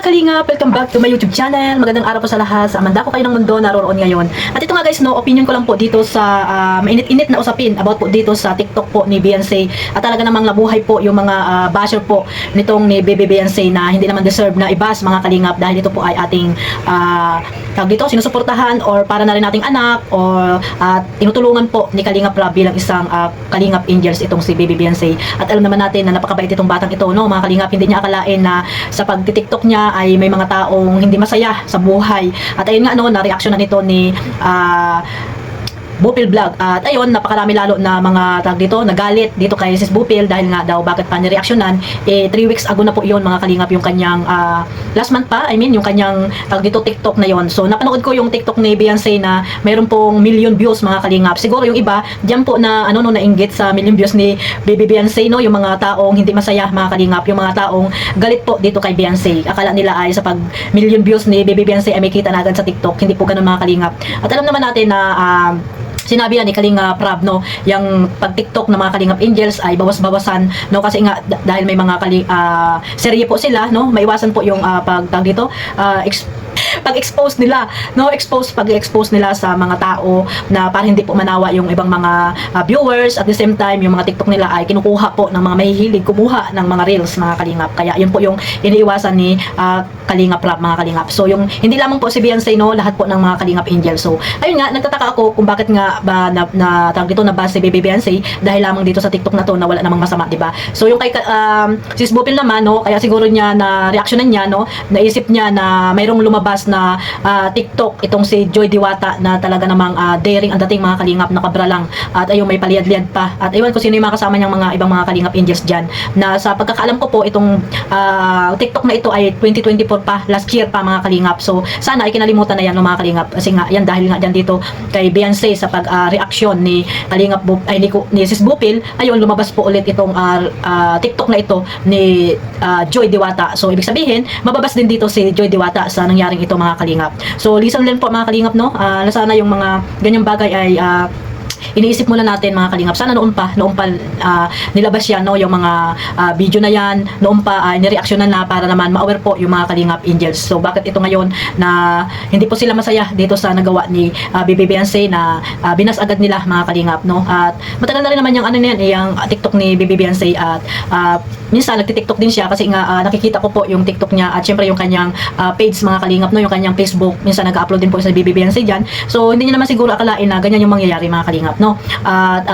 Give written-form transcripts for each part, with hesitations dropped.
mga kalingap! Welcome back to my YouTube channel. Magandang araw po sa lahat. Sa amanda ko kayo ng mundo naroon ngayon. At ito nga guys, no, opinion ko lang po dito sa mainit-init na usapin about po dito sa TikTok po ni Beyonce. At talaga namang nabuhay po yung mga basher po nitong ni Baby Beyonce na hindi naman deserve na ibas mga kalingap dahil ito po ay ating tawag dito, sinusuportahan or para na rin nating anak or tinutulungan po ni Kalingap Rob bilang isang Kalingap Angels itong si Baby Beyonce. At alam naman natin na napakabait itong batang ito, no, mga kalingap. Hindi niya akalain na sa pag-TikTok niya ay may mga taong hindi masaya sa buhay. At ayun nga, no, na-reaksyonan ito ni Bupil Vlog. At ayun, napakarami lalo na mga tag dito, nagalit dito kay Sis Bupil dahil nga daw bakit pa nireaksyonan. 3 weeks ago na po yun mga kalingap yung kanyang last month pa, yung kanyang tag dito TikTok na yon. So napanood ko yung TikTok ni Beyonce na mayroon pong million views mga kalingap. Siguro yung iba, diyan po na nainggit sa million views ni Baby Beyonce, no, yung mga taong hindi masaya mga kalingap, yung mga taong galit po dito kay Beyonce. Akala nila ay sa pag million views ni Baby Beyonce ay may kita na agad sa TikTok. Hindi po ganun mga kalingap. At alam naman natin na sinabi yan ni Kalingap Rob, no, yung pag-TikTok ng mga Kalingap Angels ay bawas-bawasan, no, kasi nga dahil may mga serye po sila, no, maiwasan po yung pag-tag dito, pag-expose nila, no, pag-expose nila sa mga tao na para hindi po manawa yung ibang mga viewers. At the same time, yung mga TikTok nila ay kinukuha po ng mga mahihilig kumuha ng mga reels mga kalingap. Kaya yun po yung iniiwasan ni Kalingap Rob mga kalingap. So yung hindi lamang po si Beyonce, no, lahat po ng mga Kalingap Angel. So ayun nga, nagtataka ako kung bakit nga ba tawag dito na ba si Baby Beyonce dahil lamang dito sa TikTok na to na wala namang masama, di ba? So yung kay Sis Bupil naman, no, kaya siguro niya na reaksyonan niya, no, naisip niya na mayroong lumabas na TikTok itong si Joy Diwata na talaga namang daring ang dating mga kalingap, nakabra lang at ayun may paliyad-liyad pa. At ayun kung sino yung mga kasama niyang mga ibang mga Kalingap Angels dyan, na sa pagkakaalam ko po itong TikTok na ito ay 2024 pa, last year pa mga kalingap. So sana ay kinalimutan na yan ng mga kalingap kasi nga yan dahil nga dyan dito kay Beyonce sa pag-reaksyon ni Kalingap ni Sis Bupil, ayun lumabas po ulit itong TikTok na ito ni Joy Diwata. So ibig sabihin mababas din dito si Joy Diwata sa nangyaring ito mga kalingap. So listen din po mga kalingap, no, na sana yung mga ganyang bagay ay iniisip muna natin mga kalingap. Sana noon pa nilabas yan, no, yung mga video na yan noon pa nireaksyonan na para naman ma-aware po yung mga Kalingap Angels. So bakit ito ngayon na hindi po sila masaya dito sa nagawa ni Baby Beyonce na binas agad nila mga kalingap, no? At matagal na rin naman yung yung TikTok ni Baby Beyonce at minsan nagti-TikTok din siya kasi nga nakikita ko po yung TikTok niya at syempre yung kanyang page mga kalingap, no, yung kanyang Facebook, minsan nag-upload din po sa Baby Beyonce dyan. So hindi niya naman siguro akalain na ganyan yung mangyayari mga kalingap, no? At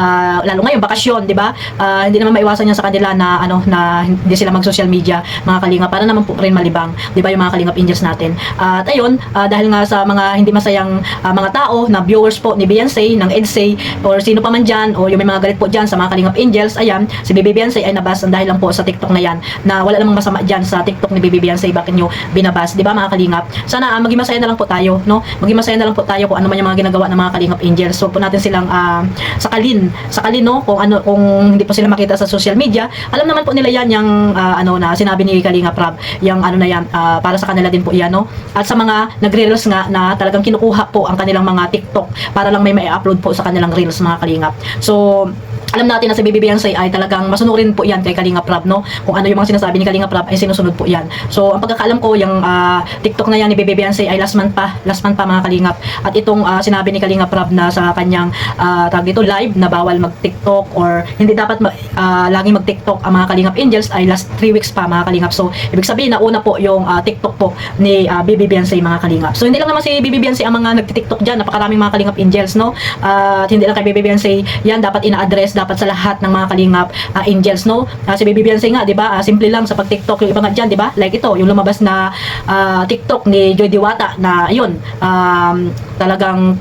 lalo ngayon bakasyon, di ba? Hindi naman maiwasan niya sa kanila na na hindi sila mag-social media mga kalingap para naman po rin malibang, di ba, yung mga Kalingap Angels natin. At ayun, dahil nga sa mga hindi masayang mga tao na viewers po ni Beyonce, ng EDSA or sino pa man dyan, o yung may mga galit po dyan sa mga Kalingap Angels, ayan, si Baby Beyonce ay nabas dahil lang po sa TikTok na yan, na wala namang masama dyan sa TikTok ni Baby Beyonce, bakit nyo binabas, di ba mga kalingap? Sana maging masaya na lang po tayo, no? Maging masaya na lang po tayo kung ano man yung mga ginagawa ng mga Kalingap Angels. So po natin silang sakalin, no, kung hindi po sila makita sa social media, alam naman po nila yan yung na sinabi ni Kalingap Rob, yung na yan, para sa kanila din po yan, no? At sa mga nagre-reels nga na talagang kinukuha po ang kanilang mga TikTok para lang may upload po sa kanilang reels mga kalingap. So alam natin na si Baby Beyonce ay talagang masunurin po yan kay Kalingap Rob, no? Kung ano yung mga sinasabi ni Kalingap Rob ay sinusunod po yan. So ang pagkakaalam ko, yung TikTok na yan ni Baby Beyonce ay last month pa mga kalingap. At itong sinabi ni Kalingap Rob na sa kanyang tag dito live na bawal mag-TikTok or hindi dapat laging mag-TikTok ang mga Kalingap Angels ay last 3 weeks pa mga kalingap. So ibig sabihin na una po yung TikTok po ni Baby Beyonce mga kalingap. So hindi lang naman si Baby Beyonce ang mga nagti-TikTok dyan, napakaraming mga Kalingap Angels, no? At hindi lang kay Baby Beyonce yan dapat ina-address, dapat sa lahat ng mga Kalingap Angels, no? Si Baby Beyonce nga, di ba, simple lang sa pag-TikTok, yung iba nga dyan, di ba? Like ito, yung lumabas na TikTok ni Joy Diwata na yun, talagang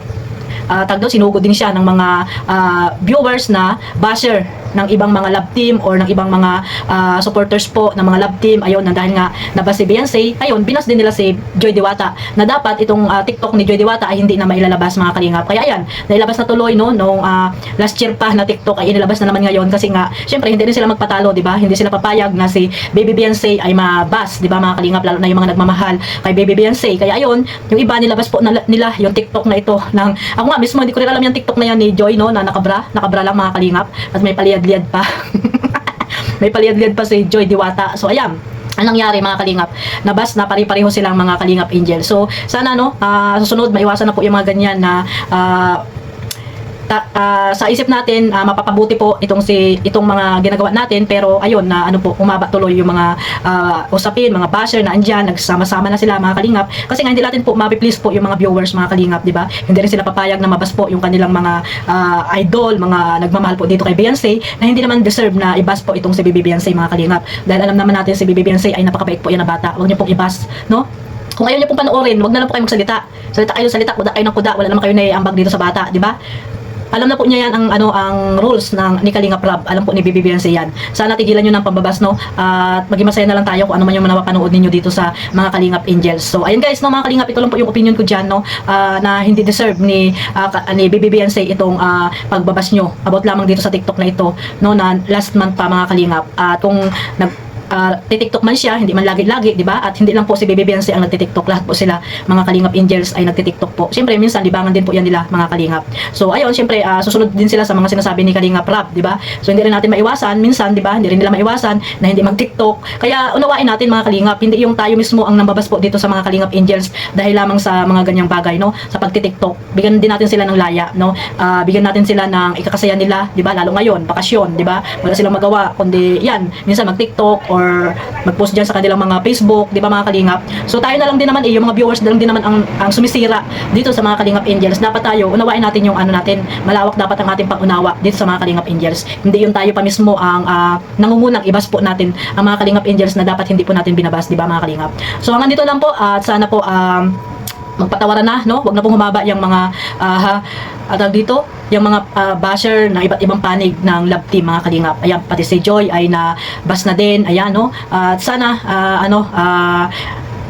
sinugod din siya ng mga viewers na basher ng ibang mga love team or ng ibang mga supporters po ng mga love team. Ayun, na dahil nga nabas si Beyonce, ayun, binas din nila si Joy Diwata na dapat itong TikTok ni Joy Diwata ay hindi na mailalabas mga kalingap. Kaya ayan, nailabas na tuloy, no, nung last year pa na TikTok ay inilabas na naman ngayon kasi nga syempre hindi rin sila magpatalo, di ba? Hindi sila papayag na si Baby Beyonce ay mabas, di ba mga kalingap, lalo na yung mga nagmamahal kay Baby Beyonce. Kaya ayun, yung iba nilabas po nila yung TikTok na ito ng ako nga mismo hindi ko rin alam yung TikTok na yan ni Joy, no, na nakabra lang mga kalingap at may paliyad-liyad pa. May paliyad-liyad pa si Joy Diwata. So ayan, ang nangyari mga kalingap, nabas na pare-pareho silang mga kalingap angel. So sana no, susunod maiwasan na po yung mga ganyan na sa isip natin mapapabuti po itong mga ginagawa natin, pero ayun na ano po, umaba tuloy yung mga usapin, mga basher na andyan, nagsama-sama na sila mga kalingap, kasi nga hindi natin po mapi-please po yung mga viewers mga kalingap, di ba? Hindi rin sila papayag na mabas po yung kanilang mga idol, mga nagmamahal po dito kay Beyonce, na hindi naman deserve na ibas po itong si Bibi Beyonce mga kalingap, dahil alam naman natin si Bibi Beyonce ay napakabait po yan na bata. Huwag niyo pong ibas, no? Kung ayaw niyo pong panoorin, wag na lang po kayo magsalita. Salita kayo, salita, kuda kayo ng kuda, wala naman kayo naiambag dito sa bata, di ba? Alam na po niya yan ang rules ng ni Kalingap Rab. Alam po ni Bibi Beyonce yan. Sana tigilan niyo ng pambabas, no? At maging masaya na lang tayo kung ano man yung mapapanood ninyo dito sa mga Kalingap Angels. So ayun guys, no mga Kalingap, ito lang po yung opinion ko diyan, no? Na hindi deserve ni Bibi Beyonce itong pagbabas nyo about lamang dito sa TikTok na ito, no, na last month pa mga Kalingap. At kung titiktok man siya, hindi man lagi-lagi, di ba? At hindi lang po si Bibi Beyonce ang nagtitiktok, lahat po sila mga Kalingap Angels ay nagtitiktok po. Siyempre minsan libangan din po yan nila mga Kalingap. So ayun, siyempre susunod din sila sa mga sinasabi ni Kalingap Rab, di ba? So hindi rin natin maiwasan minsan, di ba? Hindi rin nila maiwasan na hindi mag-TikTok. Kaya unawain natin mga Kalingap, hindi yung tayo mismo ang nambabas po dito sa mga Kalingap Angels dahil lamang sa mga ganyang bagay, no? Sa pagtitiktok, bigyan din natin sila ng laya, no? Bigyan natin sila ng ikakasaya nila, di ba? Lalo ngayon, bakasyon, di ba? Wala silang magawa kundi yan, minsan mag-TikTok or mag-post dyan sa kanilang mga Facebook, di ba mga Kalingap? So tayo na lang din naman yung mga viewers na lang din naman ang sumisira dito sa mga Kalingap Angels. Dapat tayo, unawain natin yung ano natin, malawak dapat ang ating pag-unawa dito sa mga Kalingap Angels. Hindi yung tayo pa mismo ang nangungunang ibas po natin ang mga Kalingap Angels na dapat hindi po natin binabas, di ba mga Kalingap? So hanggang dito lang po at sana po magpatawaran na, no? Wag na pong humaba yung mga dito, yung mga basher na iba't ibang panig ng love team mga Kalingap. Ayan, pati si Joy ay bas na din. Ayan, no? At sana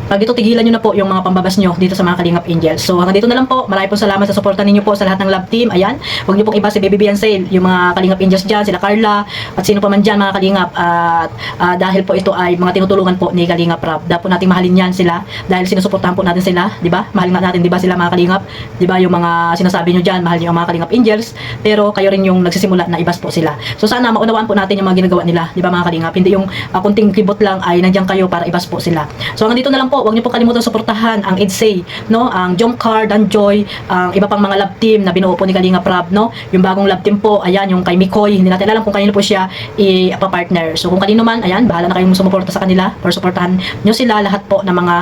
pag dito tigilan nyo na po yung mga pambabas nyo dito sa mga Kalingap Angels. So hanggang dito na lang po. Marami pong salamat sa suporta ninyo po sa lahat ng love team. Ayan, huwag nyo pong iba si Bibi Beyonce, yung mga Kalingap Angels dyan, sila Carla at sino pa man dyan mga Kalingap. At dahil po ito ay mga tinutulungan po ni Kalingap Rab, dapat po natin mahalin yan sila dahil sinusuportahan po natin sila, di ba? Mahal nga natin, di ba, sila mga Kalingap, di ba? Yung mga sinasabi nyo dyan, mahal nyo ang mga Kalingap Angels, pero kayo rin yung nagsisimula na ibas po sila. So sana maunawaan po natin yung mga ginagawa nila, di ba mga Kalingap? Hindi yung kunting kibot lang ay nandiyan kayo para ibas po sila. So hanggang dito na lang po. Huwag niyo po kalimutan suportahan ang EDSA, no? Ang Jomcar, Dan Joy, ang iba pang mga love team na binuo po ni Kalingap Rab, no? Yung bagong love team po, ayan, yung kay Mikoy, hindi natin alam kung kanino po siya ipa-partner. So kung kanino man, ayan, bahala na kayong sumuporta sa kanila or suportahan niyo sila, lahat po ng mga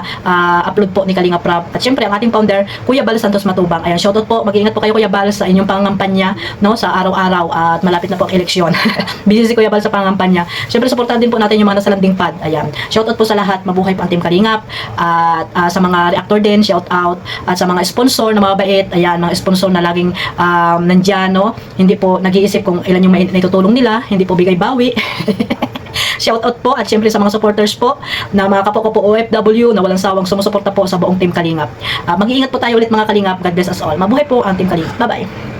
upload po ni Kalingap Rab. At syempre ang ating founder, Kuya Bal Santos Matubang. Ayan, shoutout po, mag-iingat po kayo Kuya Bal sa inyong pangangampanya, no? Sa araw-araw at malapit na po ang eleksyon. Busy si Kuya Bal sa pangangampanya. Syempre suportahan din po natin yung mga nasa landing pad. Ayan, shoutout po sa lahat, mabuhay po ang Team Kalingap. At sa mga reactor din, shout out. At sa mga sponsor na mababait, ayan, mga sponsor na laging nandyan, no? Hindi po nag-iisip kung ilan yung naitutulong nila, hindi po bigay bawi. Shout out po at syempre sa mga supporters po na mga kapwa ko po OFW na walang sawang sumusuporta po sa buong Team Kalingap. Mag-iingat po tayo ulit mga Kalingap. God bless us all. Mabuhay po ang Team Kalingap. Bye-bye.